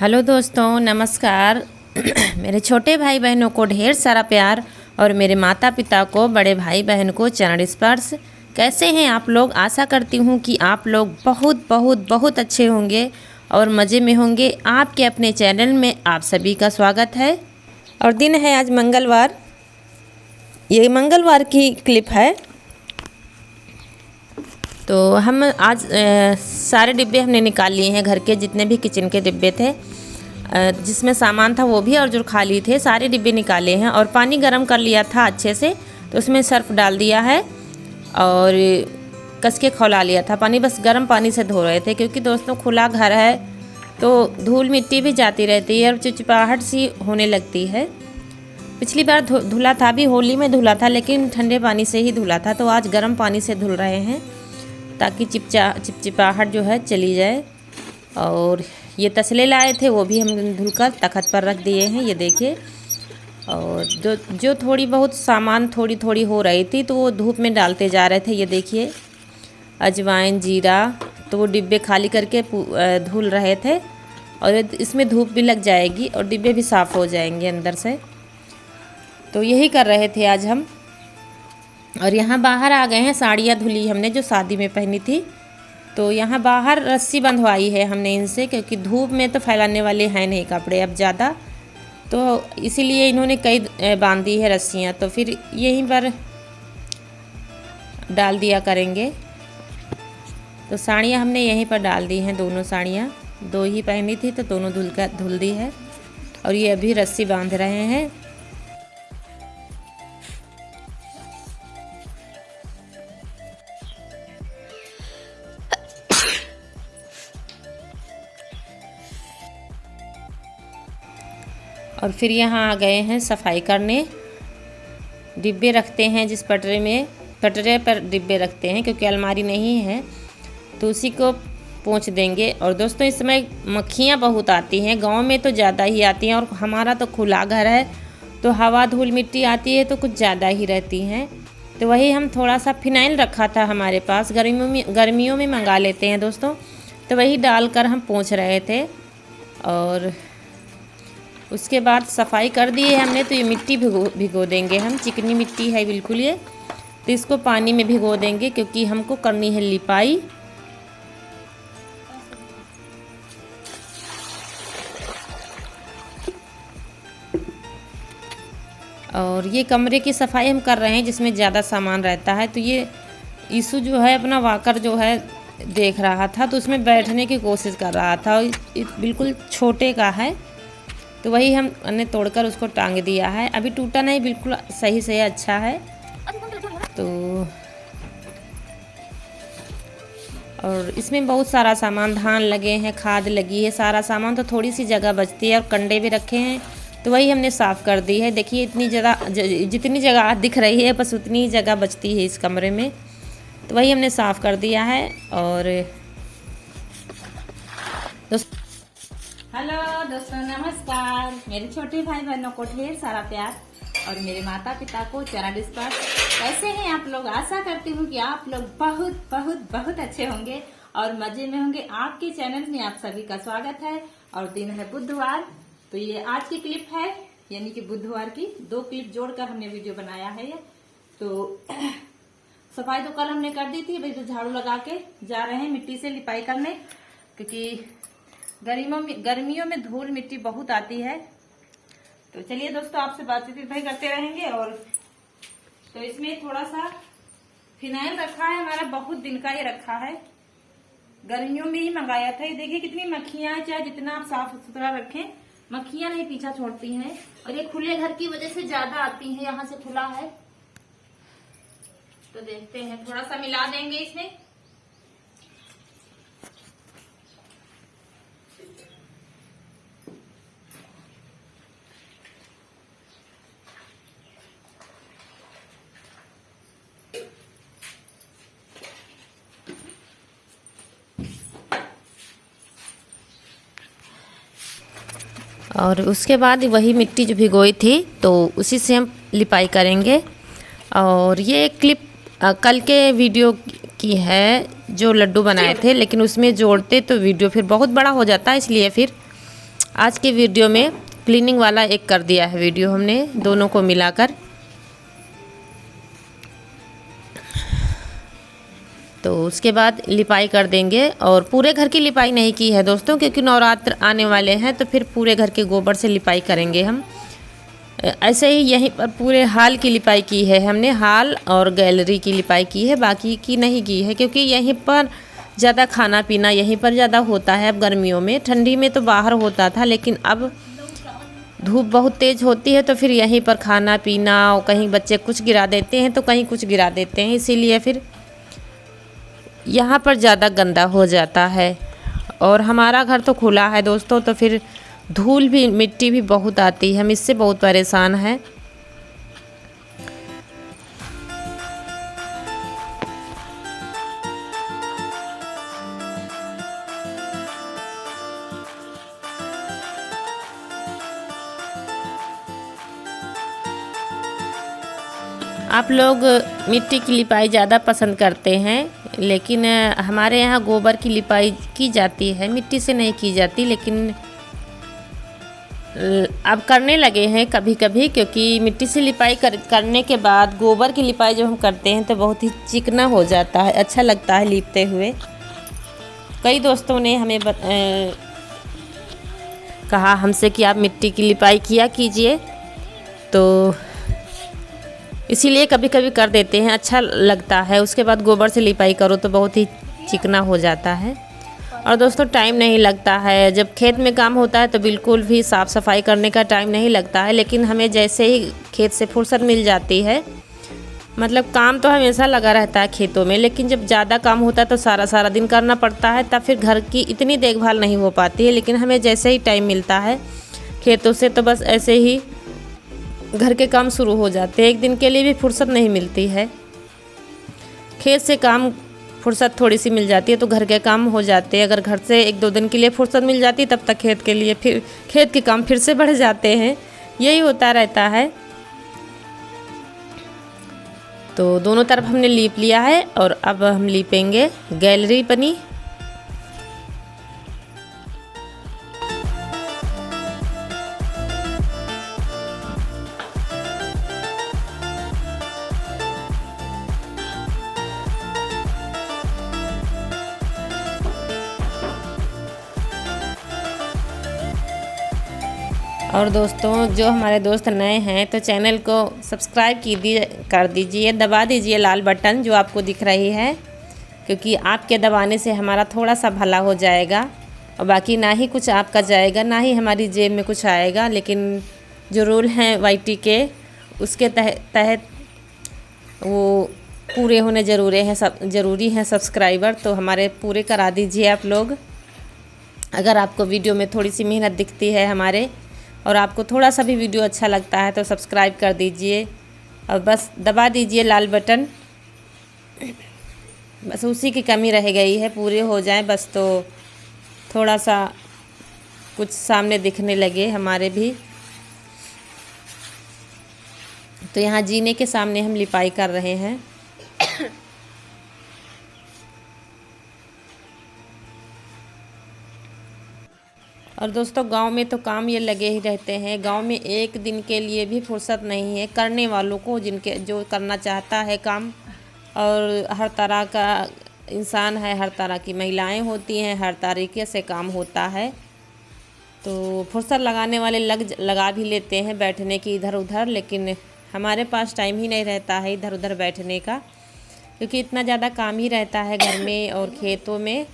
Hello दोस्तों, नमस्कार। मेरे छोटे भाई बहनों को ढेर सारा प्यार और मेरे माता पिता को, बड़े भाई बहन को चरण स्पर्श। कैसे हैं आप लोग? आशा करती हूँ कि आप लोग बहुत बहुत बहुत अच्छे होंगे और मज़े में होंगे। आपके अपने चैनल में आप सभी का स्वागत है। और दिन है आज मंगलवार। ये मंगलवार की क्लिप है। तो हम आज सारे डिब्बे हमने निकाल लिए हैं, घर के जितने भी किचन के डिब्बे थे, जिसमें सामान था वो भी और जो खाली थे सारे डिब्बे निकाले हैं। और पानी गर्म कर लिया था अच्छे से, तो उसमें सर्फ डाल दिया है और कस के खौला लिया था पानी। बस गर्म पानी से धो रहे थे क्योंकि दोस्तों खुला घर है तो धूल मिट्टी भी जाती रहती है और चिपचिपाहट सी होने लगती है। पिछली बार धुला था, भी होली में धुला था, लेकिन ठंडे पानी से ही धुला था। तो आज गर्म पानी से धुल रहे हैं ताकि चिपचिपाहट जो है चली जाए। और ये तसले लाए थे वो भी हम धुलकर तखत पर रख दिए हैं, ये देखिए। और जो थोड़ी बहुत सामान थोड़ी थोड़ी हो रही थी तो वो धूप में डालते जा रहे थे, ये देखिए। अजवाइन, जीरा, तो वो डिब्बे खाली करके धुल रहे थे। और इसमें धूप भी लग जाएगी और डिब्बे भी साफ़ हो जाएंगे अंदर से। तो यही कर रहे थे आज हम। और यहाँ बाहर आ गए हैं, साड़ियाँ धुली हमने जो शादी में पहनी थी। तो यहाँ बाहर रस्सी बंधवाई है हमने इनसे, क्योंकि धूप में तो फैलाने वाले हैं नहीं कपड़े अब ज़्यादा, तो इसीलिए इन्होंने कई बांध दी है रस्सियाँ। तो फिर यहीं पर डाल दिया करेंगे। तो साड़ियाँ हमने यहीं पर डाल दी हैं, दोनों साड़ियाँ। दो ही पहनी थी तो दोनों धुल दी है। और ये अभी रस्सी बांध रहे हैं। और फिर यहाँ आ गए हैं सफाई करने। डिब्बे रखते हैं जिस पटरे पर डिब्बे रखते हैं, क्योंकि अलमारी नहीं है तो उसी को पोंछ देंगे। और दोस्तों इस समय मक्खियाँ बहुत आती हैं, गांव में तो ज़्यादा ही आती हैं और हमारा तो खुला घर है तो हवा धूल मिट्टी आती है तो कुछ ज़्यादा ही रहती हैं। तो वही हम थोड़ा सा फिनाइल रखा था हमारे पास, गर्मियों में मंगा लेते हैं दोस्तों, तो वही डालकर हम पोंछ रहे थे। और उसके बाद सफाई कर दिए हमने। तो ये मिट्टी भिगो देंगे हम, चिकनी मिट्टी है बिल्कुल ये, तो इसको पानी में भिगो देंगे क्योंकि हमको करनी है लिपाई। और ये कमरे की सफाई हम कर रहे हैं जिसमें ज़्यादा सामान रहता है। तो ये ईशु जो है अपना वाकर जो है देख रहा था, तो उसमें बैठने की कोशिश कर रहा था। बिल्कुल छोटे का है, तो वही हमने तोड़कर उसको टांग दिया है। अभी टूटा नहीं, बिल्कुल सही से अच्छा है। तो और इसमें बहुत सारा सामान, धान लगे हैं, खाद लगी है, सारा सामान। तो थोड़ी सी जगह बचती है और कंडे भी रखे हैं, तो वही हमने साफ़ कर दी है। देखिए इतनी जगह, जितनी जगह दिख रही है बस उतनी ही जगह बचती है इस कमरे में, तो वही हमने साफ़ कर दिया है। और हेलो दोस्तों, नमस्कार। मेरे छोटे भाई बहनों को ढेर सारा प्यार और मेरे माता पिता को चरण स्पर्श। कैसे हैं आप लोग? आशा करती हूँ कि आप लोग बहुत बहुत बहुत अच्छे होंगे और मजे में होंगे। आपके चैनल में आप सभी का स्वागत है। और दिन है बुधवार, तो ये आज की क्लिप है, यानी कि बुधवार की 2 क्लिप जोड़कर हमने वीडियो बनाया है ये। तो सफाई तो कल हमने कर दी थी, भाई तो झाड़ू लगा के जा रहे हैं मिट्टी से लिपाई करने, क्योंकि गर्मियों में धूल मिट्टी बहुत आती है। तो चलिए दोस्तों, आपसे बातचीत भाई करते रहेंगे। और तो इसमें थोड़ा सा फिनाइल रखा है हमारा, बहुत दिन का ये रखा है, गर्मियों में ही मंगाया था। ये देखिए कितनी मक्खियां, चाहे जितना आप साफ सुथरा रखें मक्खियां नहीं पीछा छोड़ती हैं। और ये खुले घर की वजह से ज्यादा आती हैं, यहाँ से खुला है। तो देखते हैं, थोड़ा सा मिला देंगे इसमें। और उसके बाद वही मिट्टी जो भिगोई थी तो उसी से हम लिपाई करेंगे। और ये क्लिप कल के वीडियो की है जो लड्डू बनाए थे, लेकिन उसमें जोड़ते तो वीडियो फिर बहुत बड़ा हो जाता है, इसलिए फिर आज के वीडियो में क्लीनिंग वाला एक कर दिया है वीडियो हमने दोनों को मिलाकर। तो उसके बाद लिपाई कर देंगे। और पूरे घर की लिपाई नहीं की है दोस्तों, क्योंकि नवरात्र आने वाले हैं तो फिर पूरे घर के गोबर से लिपाई करेंगे हम। ऐसे ही यहीं पर पूरे हॉल की लिपाई की है हमने, हॉल और गैलरी की लिपाई की है, बाकी की नहीं की है क्योंकि यहीं पर ज़्यादा खाना पीना यहीं पर ज़्यादा होता है। अब गर्मियों में, ठंडी में तो बाहर होता था, लेकिन अब धूप बहुत तेज़ होती है तो फिर यहीं पर खाना पीना, और कहीं बच्चे कुछ गिरा देते हैं तो कहीं कुछ गिरा देते हैं, इसीलिए फिर यहाँ पर ज़्यादा गंदा हो जाता है। और हमारा घर तो खुला है दोस्तों, तो फिर धूल भी मिट्टी भी बहुत आती है, हम इससे बहुत परेशान हैं। आप लोग मिट्टी की लिपाई ज़्यादा पसंद करते हैं, लेकिन हमारे यहाँ गोबर की लिपाई की जाती है, मिट्टी से नहीं की जाती। लेकिन अब करने लगे हैं कभी कभी, क्योंकि मिट्टी से लिपाई करने के बाद गोबर की लिपाई जब हम करते हैं तो बहुत ही चिकना हो जाता है, अच्छा लगता है लीपते हुए। कई दोस्तों ने हमें कहा हमसे कि आप मिट्टी की लिपाई किया कीजिए, तो इसीलिए कभी कभी कर देते हैं, अच्छा लगता है। उसके बाद गोबर से लिपाई करो तो बहुत ही चिकना हो जाता है। और दोस्तों टाइम नहीं लगता है, जब खेत में काम होता है तो बिल्कुल भी साफ़ सफाई करने का टाइम नहीं लगता है। लेकिन हमें जैसे ही खेत से फुर्सत मिल जाती है, मतलब काम तो हमेशा लगा रहता है खेतों में, लेकिन जब ज़्यादा काम होता है तो सारा दिन करना पड़ता है, तब फिर घर की इतनी देखभाल नहीं हो पाती है। लेकिन हमें जैसे ही टाइम मिलता है खेतों से तो बस ऐसे ही घर के काम शुरू हो जाते हैं, एक दिन के लिए भी फुर्सत नहीं मिलती है। खेत से काम फुर्सत थोड़ी सी मिल जाती है तो घर के काम हो जाते हैं। अगर घर से 1-2 दिन के लिए फुर्सत मिल जाती तब तक खेत के लिए फिर खेत के काम फिर से बढ़ जाते हैं, यही होता रहता है। तो दोनों तरफ हमने लीप लिया है और अब हम लीपेंगे गैलरी बनी। और दोस्तों जो हमारे दोस्त नए हैं तो चैनल को सब्सक्राइब कर दीजिए, दबा दीजिए लाल बटन जो आपको दिख रही है, क्योंकि आपके दबाने से हमारा थोड़ा सा भला हो जाएगा। और बाकी ना ही कुछ आपका जाएगा, ना ही हमारी जेब में कुछ आएगा, लेकिन जो रूल हैं YT के उसके तहत वो पूरे होने ज़रूरी हैं सब्सक्राइबर, तो हमारे पूरे करा दीजिए आप लोग। अगर आपको वीडियो में थोड़ी सी मेहनत दिखती है हमारे, और आपको थोड़ा सा भी वीडियो अच्छा लगता है तो सब्सक्राइब कर दीजिए और बस दबा दीजिए लाल बटन। बस उसी की कमी रह गई है, पूरे हो जाएं बस, तो थोड़ा सा कुछ सामने दिखने लगे हमारे भी। तो यहाँ जीने के सामने हम लिपाई कर रहे हैं। और दोस्तों गांव में तो काम ये लगे ही रहते हैं, गांव में एक दिन के लिए भी फुर्सत नहीं है करने वालों को, जो करना चाहता है काम। और हर तरह का इंसान है, हर तरह की महिलाएं होती हैं, हर तरीके से काम होता है। तो फुर्सत लगाने वाले लगा भी लेते हैं बैठने की इधर उधर, लेकिन हमारे पास टाइम ही नहीं रहता है इधर उधर बैठने का, क्योंकि इतना ज़्यादा काम ही रहता है घर में और खेतों में।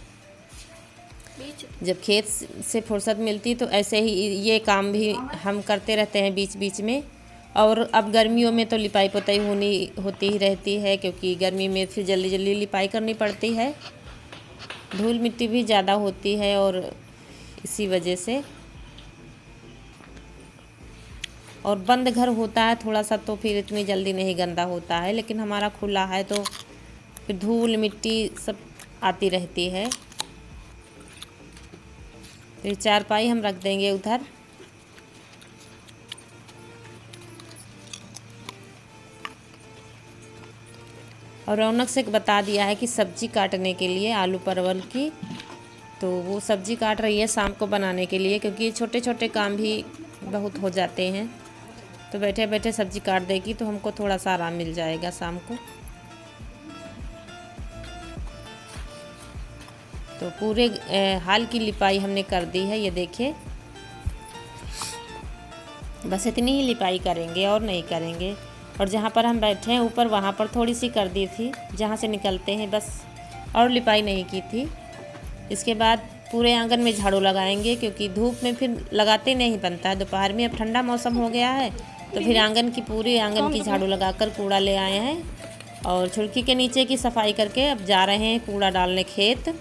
जब खेत से फुर्सत मिलती तो ऐसे ही ये काम भी हम करते रहते हैं बीच बीच में। और अब गर्मियों में तो लिपाई पोताई होती ही रहती है, क्योंकि गर्मी में फिर जल्दी जल्दी लिपाई करनी पड़ती है, धूल मिट्टी भी ज़्यादा होती है और इसी वजह से। और बंद घर होता है थोड़ा सा तो फिर इतनी जल्दी नहीं गंदा होता है, लेकिन हमारा खुला है तो फिर धूल मिट्टी सब आती रहती है। फिर चारपाई हम रख देंगे उधर। और रौनक से बता दिया है कि सब्जी काटने के लिए आलू परवल की तो वो सब्ज़ी काट रही है शाम को बनाने के लिए, क्योंकि छोटे छोटे काम भी बहुत हो जाते हैं। तो बैठे बैठे सब्ज़ी काट देगी तो हमको थोड़ा सा आराम मिल जाएगा शाम को। तो पूरे हाल की लिपाई हमने कर दी है, ये देखिए। बस इतनी ही लिपाई करेंगे और नहीं करेंगे। और जहाँ पर हम बैठे हैं ऊपर, वहाँ पर थोड़ी सी कर दी थी जहाँ से निकलते हैं, बस और लिपाई नहीं की थी। इसके बाद पूरे आंगन में झाड़ू लगाएंगे, क्योंकि धूप में फिर लगाते नहीं बनता है। दोपहर में अब ठंडा मौसम हो गया है तो फिर पूरे आंगन की झाड़ू लगाकर कूड़ा ले आए हैं और खिड़की के नीचे की सफाई करके अब जा रहे हैं कूड़ा डालने खेत।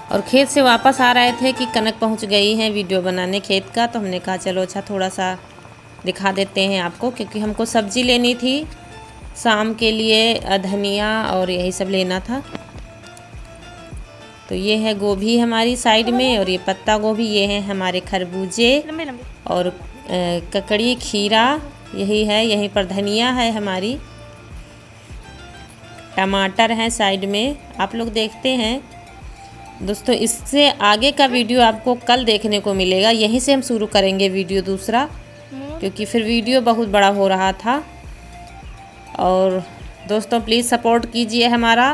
और खेत से वापस आ रहे थे कि कनक पहुंच गई हैं वीडियो बनाने खेत का। तो हमने कहा चलो अच्छा थोड़ा सा दिखा देते हैं आपको, क्योंकि हमको सब्ज़ी लेनी थी शाम के लिए, धनिया और यही सब लेना था। तो ये है गोभी हमारी साइड में, और ये पत्ता गोभी, ये हैं हमारे खरबूजे और ककड़ी, खीरा यही है। यहीं पर धनिया है हमारी, टमाटर हैं साइड में। आप लोग देखते हैं दोस्तों। इससे आगे का वीडियो आपको कल देखने को मिलेगा। यहीं से हम शुरू करेंगे वीडियो दूसरा, क्योंकि फिर वीडियो बहुत बड़ा हो रहा था। और दोस्तों प्लीज़ सपोर्ट कीजिए हमारा।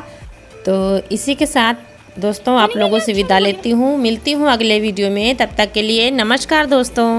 तो इसी के साथ दोस्तों आप लोगों से विदा लेती हूँ। मिलती हूँ अगले वीडियो में, तब तक के लिए नमस्कार दोस्तों।